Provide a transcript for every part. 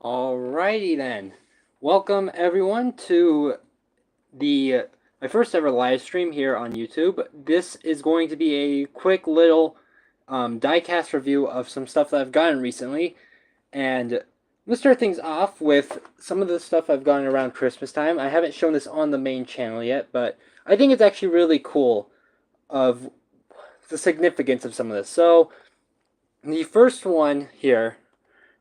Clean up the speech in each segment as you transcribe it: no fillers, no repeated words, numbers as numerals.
Alrighty then. Welcome everyone to the my first ever live stream here on YouTube. This is going to be a quick little diecast review of some stuff that I've gotten recently, and let's start things off with some of the stuff I've gotten around Christmas time. I haven't shown this on the main channel yet, but I think it's actually really cool of the significance of some of this. So the first one here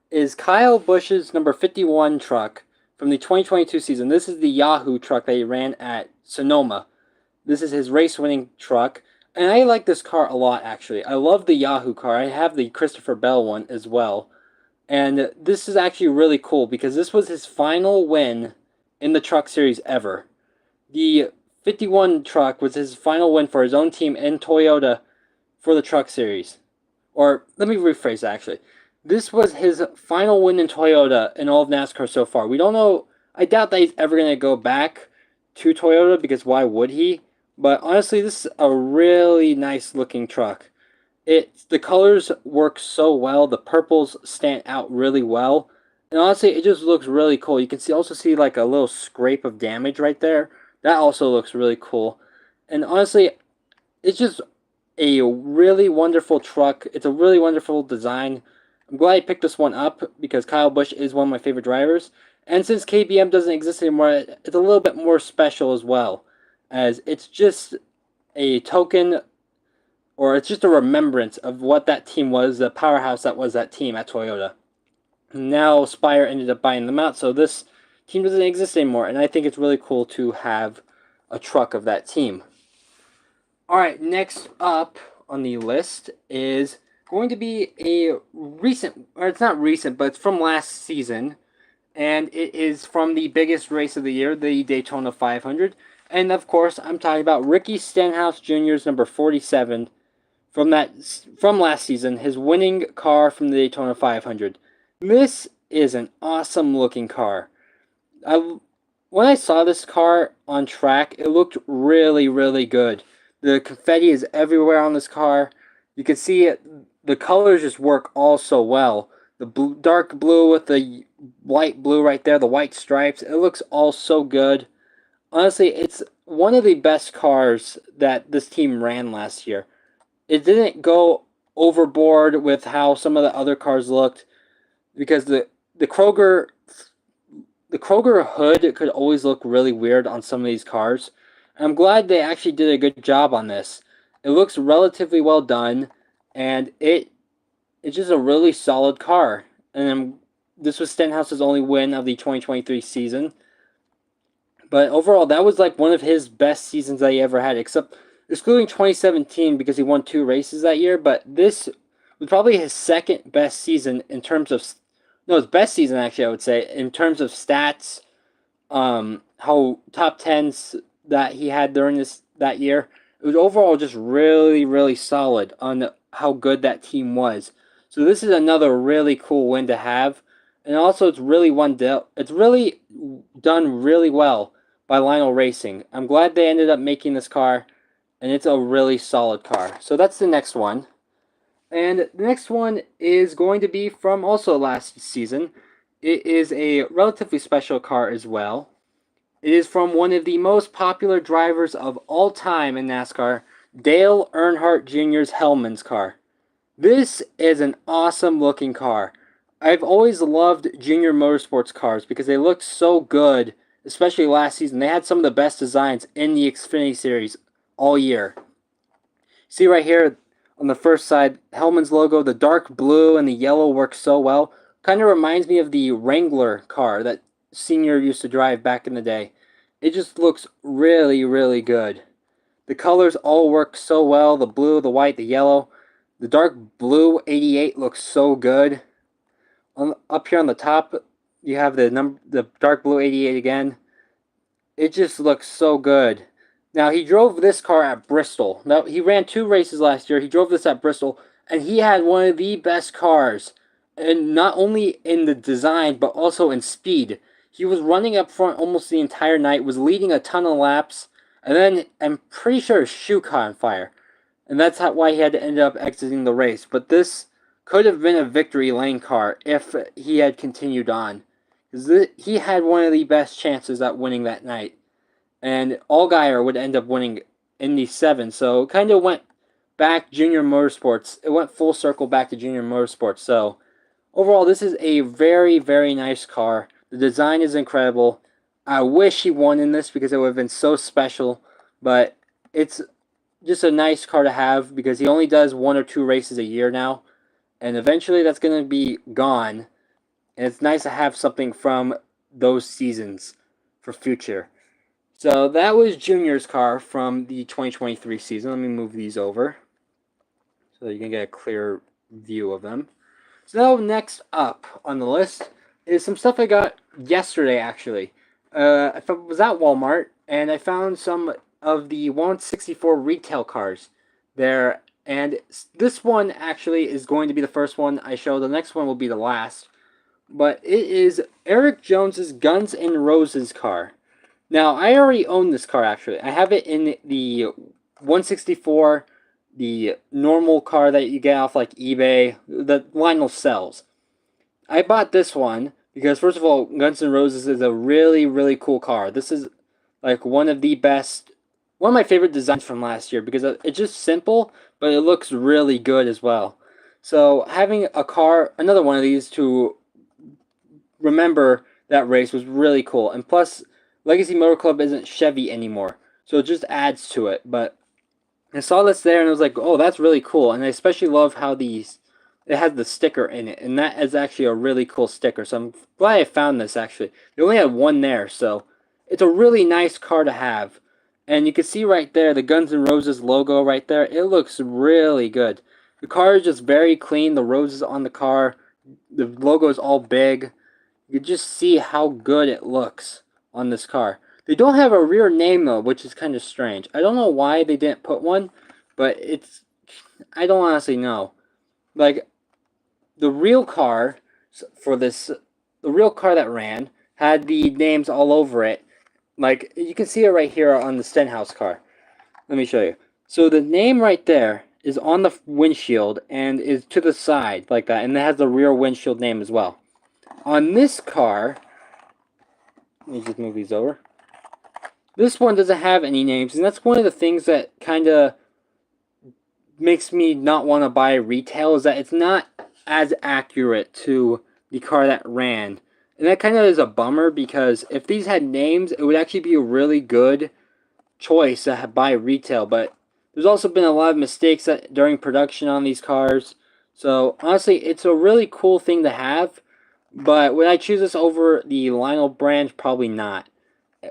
is Kyle Busch's number 51 truck from the 2022 season. This is the Yahoo truck that he ran at Sonoma. This is his race-winning truck, and I like this car a lot, actually. I love the Yahoo car. I have the Christopher Bell one as well, and this is actually really cool because this was his final win in the truck series ever. The 51 truck was his final win for his own team in Toyota for the truck series. Or, let me rephrase that, actually. This was his final win in Toyota in all of NASCAR so far. We don't know. I doubt that he's ever going to go back to Toyota because why would he? But honestly, this is a really nice looking truck. The colors work so well. The purples stand out really well. And honestly, it just looks really cool. You can also see like a little scrape of damage right there. That also looks really cool. And honestly, it's just a really wonderful truck. It's a really wonderful design. I'm glad I picked this one up because Kyle Busch is one of my favorite drivers. And since KBM doesn't exist anymore, it's a little bit more special as well. As it's just a token, or it's just a remembrance of what that team was, the powerhouse that was that team at Toyota. Now Spire ended up buying them out, so this team doesn't exist anymore. And I think it's really cool to have a truck of that team. Alright, next up on the list is going to be a recent, or it's not recent, but it's from last season, and it is from the biggest race of the year, the Daytona 500, and of course, I'm talking about Ricky Stenhouse Jr.'s number 47 from last season, his winning car from the Daytona 500. This is an awesome looking car. When I saw this car on track, it looked really, really good. The confetti is everywhere on this car. You can see it. The colors just work all so well. The dark blue with the light blue right there, the white stripes. It looks all so good. Honestly, it's one of the best cars that this team ran last year. It didn't go overboard with how some of the other cars looked because the Kroger hood could always look really weird on some of these cars. And I'm glad they actually did a good job on this. It looks relatively well done, and it's just a really solid car. And this was Stenhouse's only win of the 2023 season. But overall, that was like one of his best seasons that he ever had, excluding 2017 because he won 2 races that year. But this was probably his second best season in terms of, no, his best season actually, I would say, in terms of stats, how top 10s that he had during that year. It was overall just really, really solid on how good that team was. So this is another really cool win to have, and also it's really done really well by Lionel Racing. I'm glad they ended up making this car, and it's a really solid car. So that's the next one. And the next one is going to be from also last season. It is a relatively special car as well. It is from one of the most popular drivers of all time in NASCAR, Dale Earnhardt Jr.'s Hellman's car. This is an awesome looking car. I've always loved Junior Motorsports cars because they looked so good, especially last season. They had some of the best designs in the Xfinity Series all year. See right here on the first side, Hellman's logo, the dark blue and the yellow work so well. Kind of reminds me of the Wrangler car that Senior used to drive back in the day. It just looks really, really good. The colors all work so well. The blue, the white, the yellow. The dark blue 88 looks so good. Up here on the top, you have the dark blue 88 again. It just looks so good. Now, he drove this car at Bristol. Now, he ran 2 races last year. He drove this at Bristol, and he had one of the best cars. And not only in the design, but also in speed. He was running up front almost the entire night, was leading a ton of laps, and then I'm pretty sure his shoe caught on fire. And that's why he had to end up exiting the race. But this could have been a victory lane car if he had continued on. He had one of the best chances at winning that night, and Allgaier would end up winning Indy 7. So it kind of went back Junior Motorsports. It went full circle back to Junior Motorsports. So overall, this is a very, very nice car. The design is incredible. I wish he won in this because it would have been so special, but it's just a nice car to have because he only does 1 or 2 races a year now, and eventually that's going to be gone, and it's nice to have something from those seasons for future. So that was Junior's car from the 2023 season. Let me move these over so you can get a clear view of them. So next up on the list is some stuff I got yesterday, actually. I was at Walmart, and I found some of the 164 retail cars there. And this one, actually, is going to be the first one I show. The next one will be the last. But it is Eric Jones's Guns N' Roses car. Now, I already own this car, actually. I have it in the 164, the normal car that you get off like eBay, that Lionel sells. I bought this one because, first of all, Guns N' Roses is a really, really cool car. This is like one of my favorite designs from last year because it's just simple, but it looks really good as well. So having a car, another one of these to remember that race was really cool. And plus, Legacy Motor Club isn't Chevy anymore, so it just adds to it. But I saw this there and I was like, oh, that's really cool. And I especially love how it has the sticker in it, and that is actually a really cool sticker. So I'm glad I found this, actually. They only had one there, so it's a really nice car to have. And you can see right there the Guns N' Roses logo right there. It looks really good. The car is just very clean. The roses on the car, the logo is all big. You can just see how good it looks on this car. They don't have a rear name though, which is kind of strange. I don't know why they didn't put one, but I don't honestly know. Like, the real car the real car that ran had the names all over it. Like, you can see it right here on the Stenhouse car. Let me show you. So the name right there is on the windshield and is to the side like that, and it has the rear windshield name as well. On this car, let me just move these over. This one doesn't have any names, and that's one of the things that kind of makes me not want to buy retail, is that it's not as accurate to the car that ran. And that kind of is a bummer, because if these had names, it would actually be a really good choice to buy retail. But there's also been a lot of mistakes during production on these cars. So honestly, it's a really cool thing to have. But would I choose this over the Lionel brand? Probably not.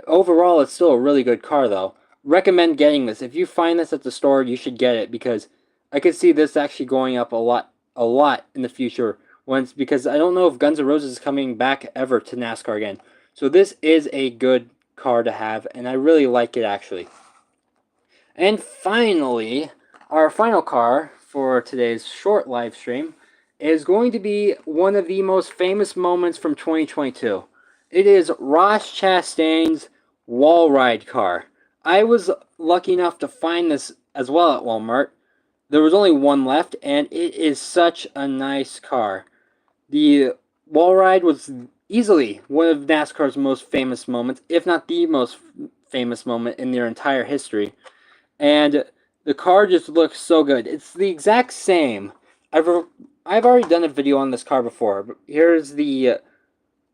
Overall, it's still a really good car, though. Recommend getting this. If you find this at the store, you should get it, because I could see this actually going up a lot in the future. Because I don't know if Guns N' Roses is coming back ever to NASCAR again. So this is a good car to have, and I really like it, actually. And finally, our final car for today's short live stream is going to be one of the most famous moments from 2022. It is Ross Chastain's wall ride car. I was lucky enough to find this as well at Walmart. There was only one left, and it is such a nice car. The wall ride was easily one of NASCAR's most famous moments, if not the most famous moment in their entire history. And the car just looks so good. It's the exact same. I've already done a video on this car before, but here's the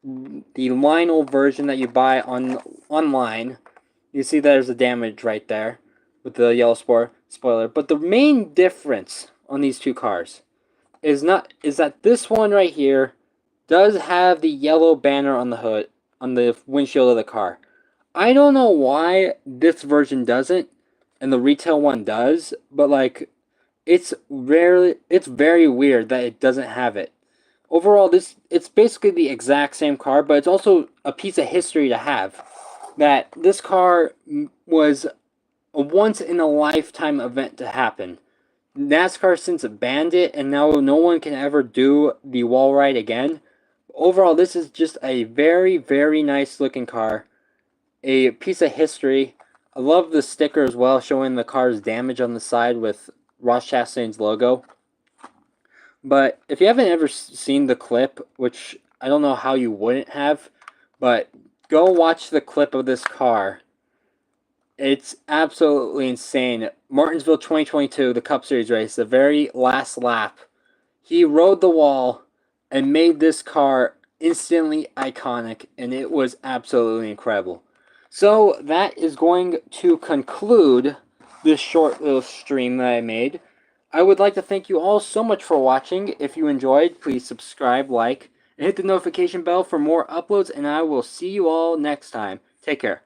Lionel version that you buy online. You see there's a damage right there with the yellow spoiler. But the main difference on these two cars is that this one right here does have the yellow banner on the hood, on the windshield of the car. I don't know why this version doesn't and the retail one does, but like, it's very weird that it doesn't have it. Overall, it's basically the exact same car, but it's also a piece of history to have. That this car was a once-in-a-lifetime event to happen. NASCAR since banned it, and now no one can ever do the wall ride again. Overall, this is just a very, very nice looking car. A piece of history. I love the sticker as well, showing the car's damage on the side with Ross Chastain's logo. But if you haven't ever seen the clip, which I don't know how you wouldn't have, But go watch the clip of this car. It's absolutely insane. Martinsville 2022, the Cup Series race, the very last lap. He rode the wall and made this car instantly iconic, and it was absolutely incredible. So that is going to conclude this short little stream that I made. I would like to thank you all so much for watching. If you enjoyed, please subscribe, like, and hit the notification bell for more uploads, and I will see you all next time. Take care.